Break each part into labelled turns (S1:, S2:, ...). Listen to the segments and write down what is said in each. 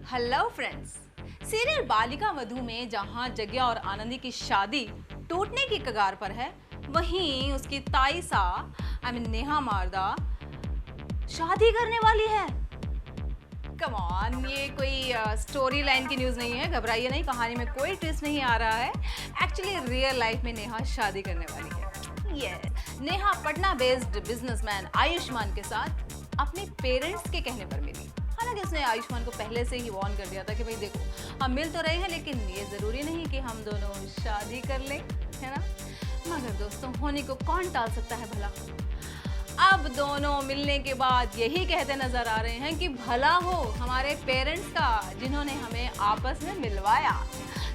S1: Hello friends. Serial Balika Vadhu में जहां जग्या और आनंदी की शादी टूटने की कगार पर है, वहीं उसकी ताईसा नेहा मारदा शादी करने वाली है। कम ऑन, ये कोई स्टोरी लाइन की न्यूज़ नहीं है, घबराइए नहीं, कहानी में कोई ट्विस्ट नहीं आ रहा है। एक्चुअली रियल लाइफ में नेहा शादी करने वाली है। ये नेहा पटना बेस्ड बिजनेसमैन आयुष्मान के साथ अपने पेरेंट्स के कहने पर मिली। हालांकि उसने आयुष्मान को पहले से ही वार्न कर दिया था कि भाई देखो, हम मिल तो रहे हैं लेकिन ये ज़रूरी नहीं कि हम दोनों शादी कर लें, है ना। मगर दोस्तों, होने को कौन टाल सकता है भला। अब दोनों मिलने के बाद यही कहते नजर आ रहे हैं कि भला हो हमारे पेरेंट्स का, जिन्होंने हमें आपस में मिलवाया।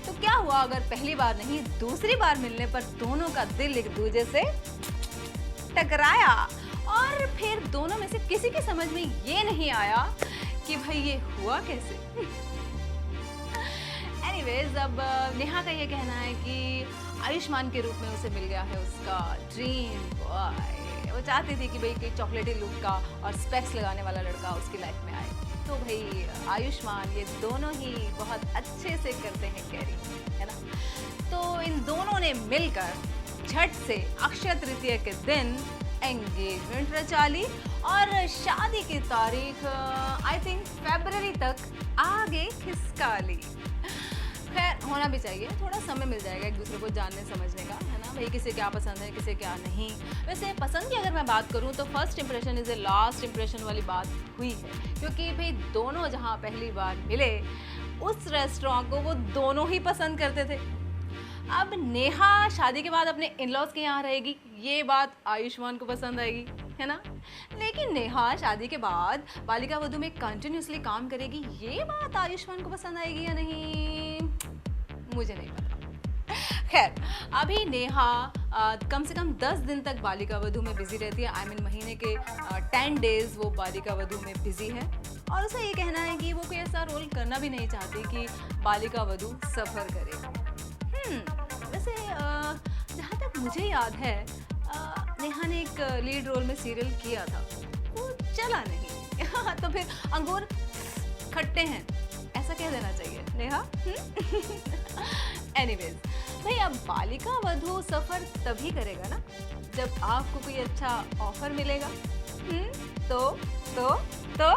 S1: तो क्या हुआ अगर पहली बार नहीं दूसरी बार मिलने पर दोनों का दिल एक दूसरे से टकराया और फिर दोनों में से किसी की समझ में ये नहीं आया कि भाई ये हुआ कैसे। एनीवेज, अब नेहा का ये कहना है कि आयुष्मान के रूप में उसे मिल गया है उसका ड्रीम बॉय। वो चाहती थी कि भाई कोई चॉकलेटी लुक का और स्पेक्स लगाने वाला लड़का उसकी लाइफ में आए। तो भाई आयुष्मान ये दोनों ही बहुत अच्छे से करते हैं कैरी, है ना। तो इन दोनों ने मिलकर झट से अक्षय तृतीया के दिन एंगेजमेंट रचा ली और शादी की तारीख आई थिंक फरवरी तक आगे खिसका ली। खैर, होना भी चाहिए, थोड़ा समय मिल जाएगा एक दूसरे को जानने समझने का, है ना भाई, किसे क्या पसंद है किसे क्या नहीं। वैसे पसंद की अगर मैं बात करूं तो first impression is a last impression वाली बात हुई है, क्योंकि भाई दोनों जहां पहली बार मिले उस रेस्टोरेंट को वो दोनों ही पसंद करते थे। अब नेहा शादी के बाद अपने इन-लॉज के यहाँ रहेगी, ये बात आयुष्मान को पसंद आएगी, है ना। लेकिन नेहा शादी के बाद बालिका वधू में कंटिन्यूसली काम करेगी, ये बात आयुष्मान को पसंद आएगी या नहीं, मुझे नहीं पता। खैर, अभी नेहा कम से कम 10 दिन तक बालिका वधू में बिजी रहती है। महीने के 10 डेज वो बालिका वधू में बिजी है और उसे ये कहना है कि वो कोई ऐसा रोल करना भी नहीं चाहती कि बालिका वधू सफ़र करे। वैसे जहाँ तक मुझे याद है, नेहा ने एक लीड रोल में सीरियल किया था, वो चला नहीं। तो फिर अंगूर खट्टे हैं ऐसा कह देना चाहिए नेहा। एनीवेज भाई, अब बालिका वधू सफर तभी करेगा ना जब आपको कोई अच्छा ऑफर मिलेगा। तो तो तो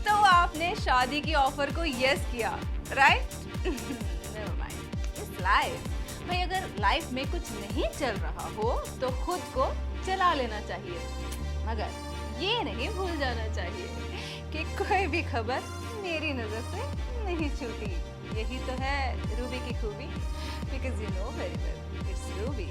S1: तो आपने शादी की ऑफर को यस किया, right. Never mind, it's life भाई। अगर लाइफ में कुछ नहीं चल रहा हो तो खुद को चला लेना चाहिए, मगर ये नहीं भूल जाना चाहिए कि कोई भी खबर मेरी नजर से नहीं छूटी। यही तो है रूबी की खूबी, because you know very well it's Ruby.